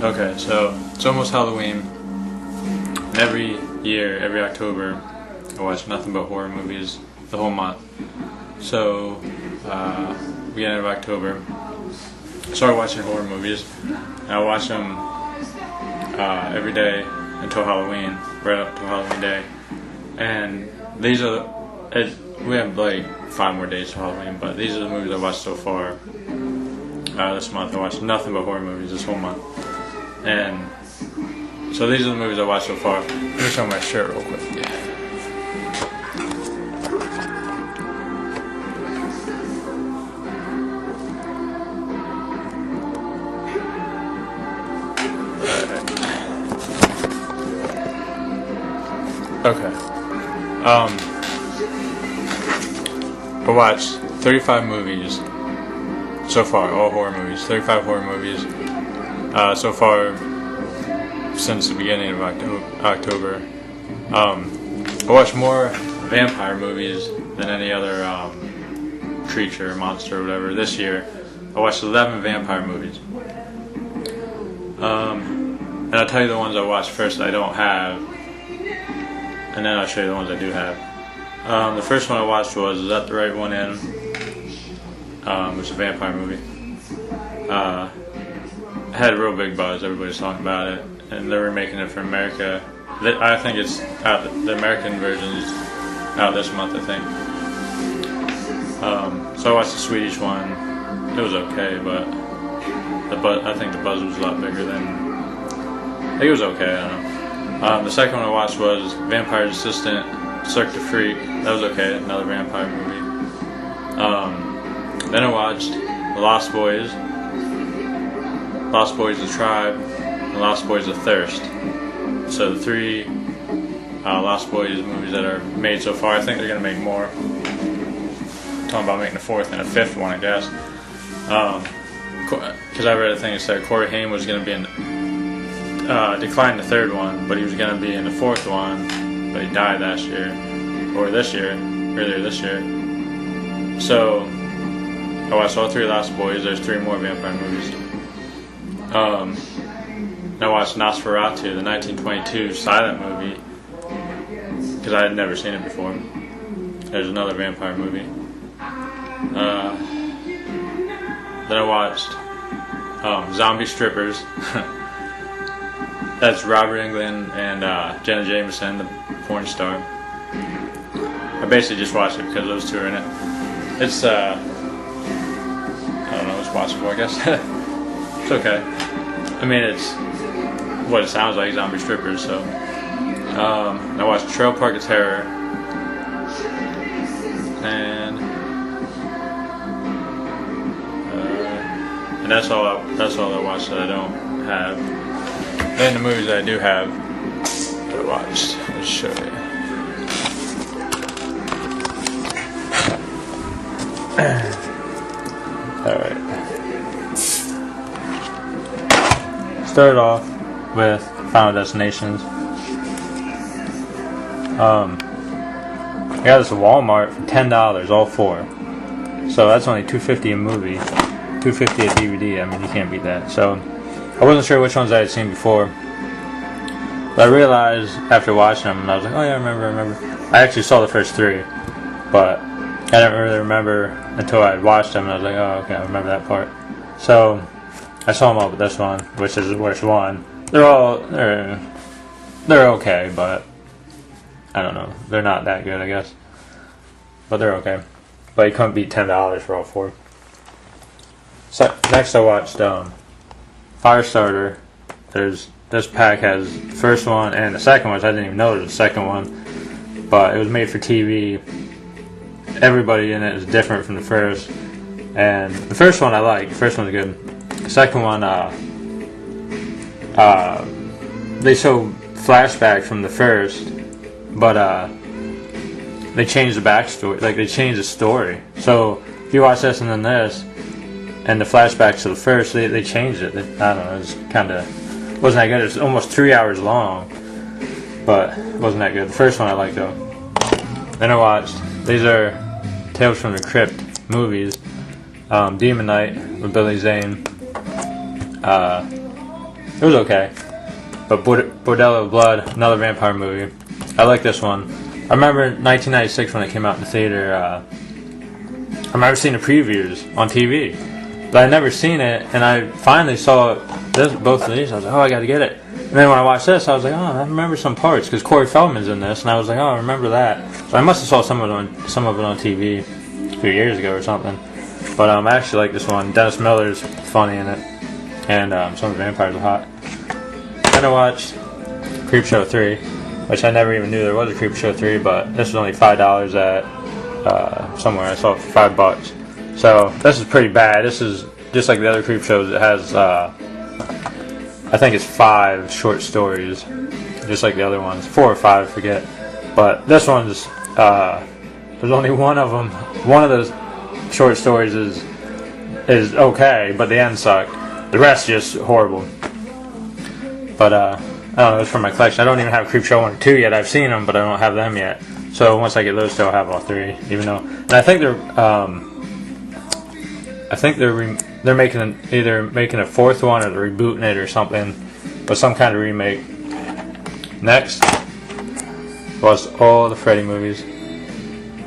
Okay, so it's almost Halloween, and every year, every October, I watch nothing but horror movies the whole month. So, beginning of October, I started watching horror movies, and I watch them every day until Halloween, right up to Halloween Day. And these are, we have like 5 more days to Halloween, but these are the movies I watched so far. This month I watched nothing but horror movies this whole month. And so these are the movies I watched so far. Let me show my shirt real quick. Okay. I watched 35 movies so far, all horror movies. 35 horror movies so far since the beginning of October. I watched more vampire movies than any other creature, monster, or whatever. This year, I watched 11 vampire movies. And I'll tell you the ones I watched first I don't have, and then I'll show you the ones I do have. The first one I watched was Is That the Right One In? Which is a vampire movie. It had a real big buzz. Everybody's talking about it, and they're remaking it for America. I think it's out. The American version is out this month, I think. So I watched the Swedish one. It was okay, but I think the buzz was a lot bigger than. I think it was okay. I don't know. The second one I watched was Vampire's Assistant, Cirque du Freak. That was okay. Another vampire movie. Then I watched The Lost Boys, Lost Boys: The Tribe, and Lost Boys: The Thirst. So the 3 Lost Boys movies that are made so far. I think they're going to make more. Talking about making a 4th and a 5th one, I guess. Because I read a thing that said Corey Haim was going to be in, declined the 3rd one, but he was going to be in the 4th one, but he died last year, or earlier this year. So I watched all 3 Lost Boys. There's 3 more vampire movies. I watched Nosferatu, the 1922 silent movie, because I had never seen it before. There's another vampire movie. Then I watched Zombie Strippers. That's Robert Englund and Jenna Jameson, the porn star. I basically just watched it because those 2 are in it. It's I don't know, it's watchable, I guess. It's okay. I mean, it's what it sounds like, Zombie Strippers. So I watched Trail Park of Terror, and that's all I watched that I don't have. Then the movies that I do have that I watched, let's show you. Alright. Started off with Final Destinations. I got this at Walmart for $10, all 4. So that's only $2.50 a movie, $2.50 a DVD. I mean, you can't beat that. So I wasn't sure which ones I had seen before, but I realized after watching them, and I was like, oh yeah, I remember. I actually saw the first 3, but I didn't really remember until I had watched them, and I was like, oh, okay, I remember that part. So I saw them all but this one, which is the worst one. They're okay, but I don't know. They're not that good, I guess. But they're okay. But you couldn't beat $10 for all 4. So next I watched Firestarter. This pack has the first one and the second one. I didn't even know there was a second one, but it was made for TV. Everybody in it is different from the first, and the first one I like. The first one's good. The second one, they show flashback from the first, but they changed the backstory. Like, they changed the story. So if you watch this and then this, and the flashbacks to the first, they changed it. I don't know. It was wasn't that good. It was almost 3 hours long, but it wasn't that good. The first one I liked though. Then I watched. These are Tales from the Crypt movies. Demon Knight with Billy Zane. It was okay. But Bordello of Blood, another vampire movie. I like this one. I remember 1996 when it came out in the theater. I remember seeing the previews on TV, but I'd never seen it, and I finally saw both of these. I was like, oh, I got to get it. And then when I watched this, I was like, oh, I remember some parts because Corey Feldman's in this, and I was like, oh, I remember that. So I must have saw some of it on TV a few years ago or something. But I actually like this one. Dennis Miller's funny in it, and some of the vampires are hot. Then I watched Creepshow 3, which I never even knew there was a Creepshow 3, but this was only $5 at somewhere. I saw it for $5. So this is pretty bad. This is just like the other Creepshows. It has, I think it's 5 short stories, just like the other ones. 4 or 5, I forget. But this one's, there's only one of them. One of those short stories is okay, but the end sucked. The rest just horrible. But I don't know, it's from my collection. I don't even have Creepshow 1 or 2 yet. I've seen them, but I don't have them yet. So once I get those two, I'll have all 3. Even though, and I think they're making either making a 4th one or they're rebooting it or something, but some kind of remake. Next was all the Freddy movies.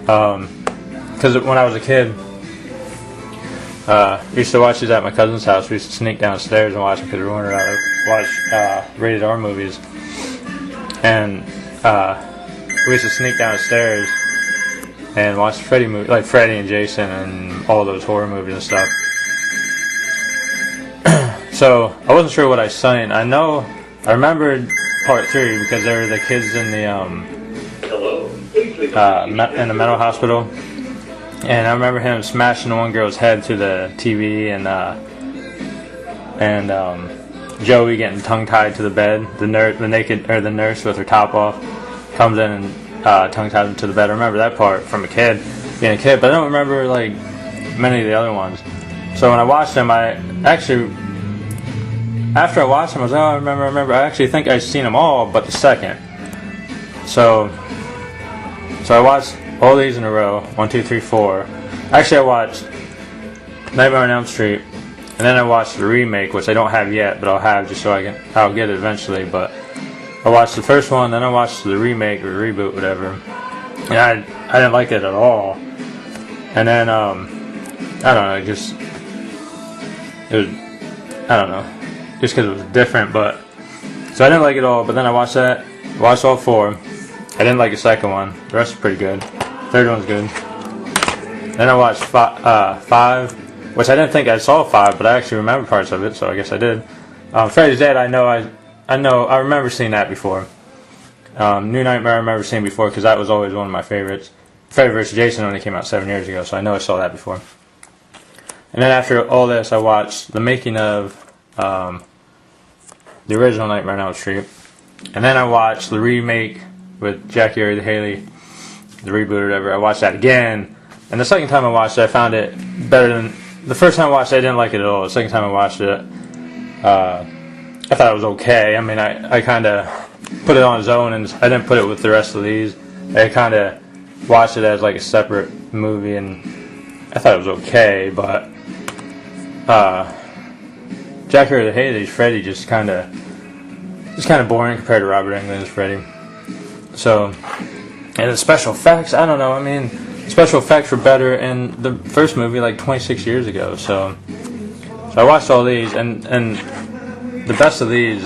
Because when I was a kid, we used to watch these at my cousin's house. We used to sneak downstairs and watch them because we weren't allowed to watch rated R movies. And we used to sneak downstairs and watch Freddy movies, like Freddy and Jason and all those horror movies and stuff. So I wasn't sure what I seen. I remembered part 3 because there were the kids in the in the mental hospital, and I remember him smashing the one girl's head to the TV, and Joey getting tongue tied to the bed. The nurse with her top off comes in and tongue ties him to the bed. I remember that part from a kid, being a kid, but I don't remember like many of the other ones. So when I watched them, after I watched them, I was like, oh, I remember. I actually think I've seen them all, but the second. So I watched all these in a row. 1, 2, 3, 4. Actually, I watched Nightmare on Elm Street, and then I watched the remake, which I don't have yet, but I'll have just so I'll get it eventually. But I watched the first one, then I watched the remake or reboot, whatever. And I didn't like it at all. And then I don't know, I don't know. Just because it was different, but so I didn't like it all. But then I watched all 4. I didn't like the second one. The rest is pretty good. Third one's good. Then I watched 5, which I didn't think I saw 5, but I actually remember parts of it, so I guess I did. Freddy's Dead. I remember seeing that before. New Nightmare I remember seeing before because that was always one of my favorites. Freddy vs. Jason only came out 7 years ago, so I know I saw that before. And then after all this, I watched the making of the original Nightmare on Elm Street, and then I watched the remake with Jackie Earle Haley, the reboot or whatever. I watched that again, and the second time I watched it, I found it better than the first time I watched it. I didn't like it at all. The second time I watched it, I thought it was okay. I mean, I kind of put it on its own, and I didn't put it with the rest of these. I kind of watched it as like a separate movie, and I thought it was okay, but Jackie Earle Haley's Freddy just kind of boring compared to Robert Englund's Freddy. So, and the special effects, I don't know. I mean, special effects were better in the first movie like 26 years ago. So I watched all these, and the best of these,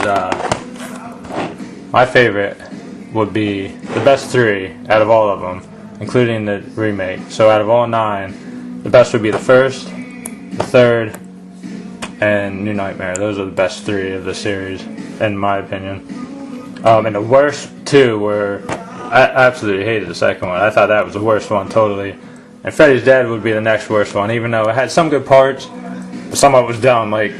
my favorite would be the best 3 out of all of them, including the remake. So out of all 9, the best would be the first, the third, and New Nightmare. Those are the best 3 of the series, in my opinion. And the worst 2 were, I absolutely hated the second one. I thought that was the worst one, totally. And Freddy's Dead would be the next worst one, even though it had some good parts, but some of it was dumb. Like,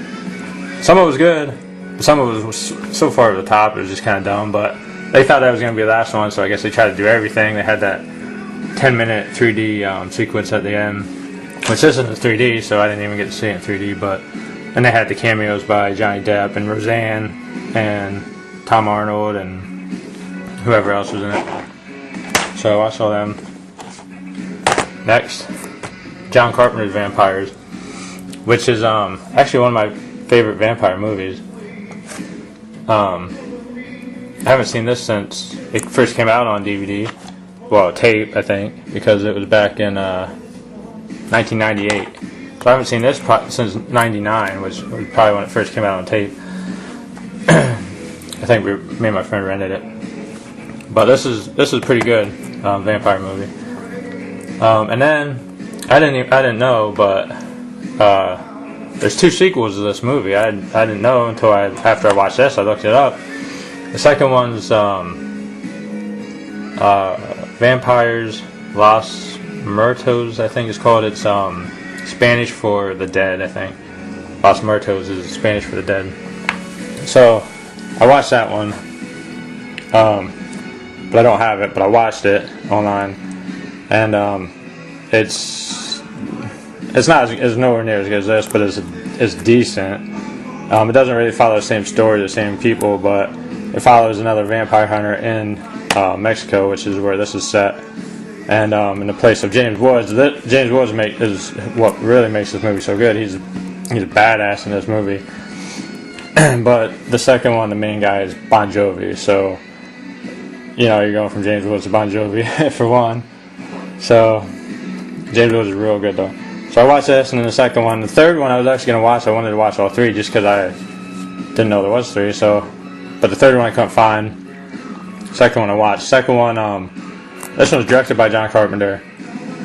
some of it was good, but some of it was so far to the top, it was just kind of dumb. But they thought that was going to be the last one, so I guess they tried to do everything. They had that 10-minute 3D sequence at the end, which isn't in 3D, so I didn't even get to see it in 3D, but... And they had the cameos by Johnny Depp and Roseanne and Tom Arnold and whoever else was in it. So I saw them. Next, John Carpenter's Vampires, which is actually one of my favorite vampire movies. I haven't seen this since it first came out on DVD. Well, tape, I think, because it was back in 1998. So I haven't seen this since '99, which was probably when it first came out on tape. I think me and my friend rented it. But this is pretty good vampire movie. And then I didn't know, but there's 2 sequels to this movie. I didn't know until after I watched this. I looked it up. The second one's Vampires Los Muertos, I think it's called. It's Spanish for the dead, I think. Los Muertos is Spanish for the dead. So I watched that one, but I don't have it. But I watched it online, and it's not as nowhere near as good as this, but it's decent. It doesn't really follow the same story, the same people, but it follows another vampire hunter in Mexico, which is where this is set, and in the place of James Woods. James Woods is what really makes this movie so good. He's a badass in this movie. But the second one, the main guy is Bon Jovi, so you're going from James Woods to Bon Jovi for one. So James Woods is real good though. So I watched this, and then the second one. The third one I was actually going to watch. I wanted to watch all 3 just because I didn't know there was 3. But the third one I couldn't find. Second one I watched. Second one, this one was directed by John Carpenter.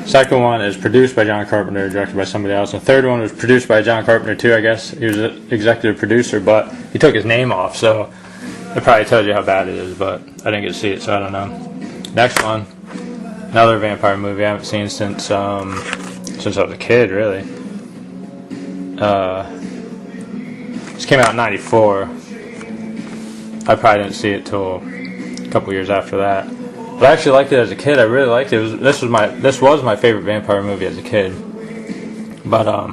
Second one is produced by John Carpenter, directed by somebody else. The third one was produced by John Carpenter too, I guess. He was an executive producer, but he took his name off, so it probably tells you how bad it is, but I didn't get to see it, so I don't know. Next one, another vampire movie I haven't seen since I was a kid, really. This came out in '94. I probably didn't see it till a couple years after that. But I actually liked it as a kid. I really liked it. This was my favorite vampire movie as a kid. But I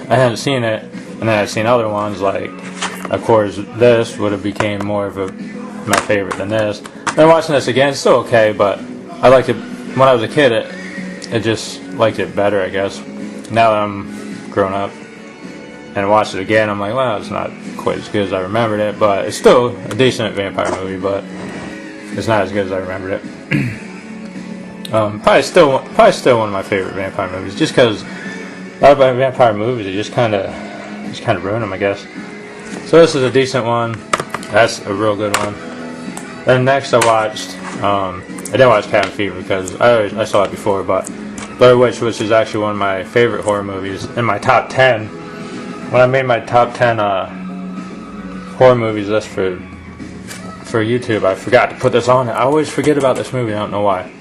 hadn't seen it, and then I'd seen other ones. Like, of course, this would have became more of my favorite than this. Then watching this again, it's still okay, but I liked it when I was a kid. It just liked it better, I guess. Now that I'm grown up and watched it again, I'm like, well, it's not quite as good as I remembered it, but it's still a decent vampire movie, but it's not as good as I remembered it. Probably still one of my favorite vampire movies, just because a lot of vampire movies they just kind of ruin them, I guess. So this is a decent one. That's a real good one. Then next I watched. I didn't watch Cabin Fever because I saw it before, but Blair Witch, which is actually one of my favorite horror movies, in my top 10. When I made my top 10 horror movies list for YouTube, I forgot to put this on it. I always forget about this movie. I don't know why.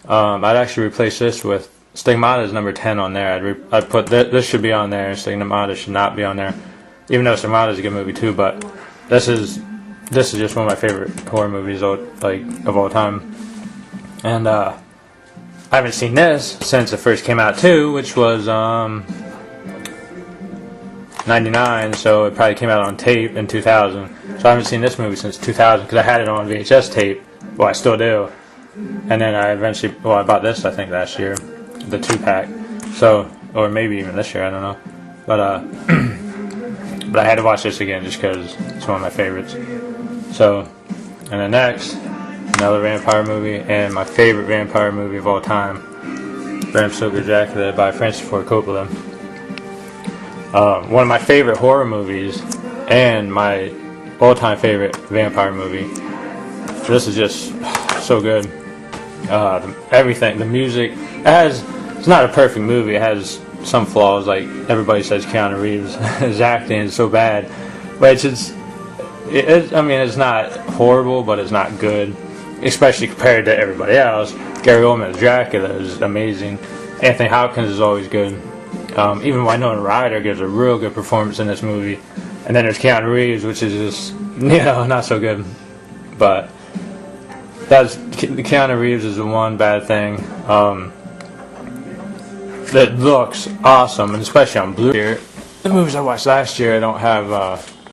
I'd actually replace this with Stigmata is number 10 on there. I'd put this should be on there. Stigmata should not be on there, even though Stigmata is a good movie too. But this is just one of my favorite horror movies of all time. And I haven't seen this since it first came out too, which was '99. So it probably came out on tape in 2000. So I haven't seen this movie since 2000 because I had it on VHS tape. Well, I still do. And then I bought this, I think, last year, the 2-pack. So, or maybe even this year, I don't know. But but I had to watch this again just because it's one of my favorites. So, and then next, another vampire movie, and my favorite vampire movie of all time, Bram Stoker's Dracula by Francis Ford Coppola. One of my favorite horror movies, and my all-time favorite vampire movie. This is just so good. Everything, the music, it's not a perfect movie. It has some flaws, like everybody says Keanu Reeves, his acting is so bad, but it's not horrible, but it's not good, especially compared to everybody else. Gary Oldman's Dracula is amazing. Anthony Hopkins is always good. Even Winona Ryder gives a real good performance in this movie. And then there's Keanu Reeves, which is just, not so good. But Keanu Reeves is the one bad thing. That looks awesome, and especially on Blu-ray. The movies I watched last year, I don't have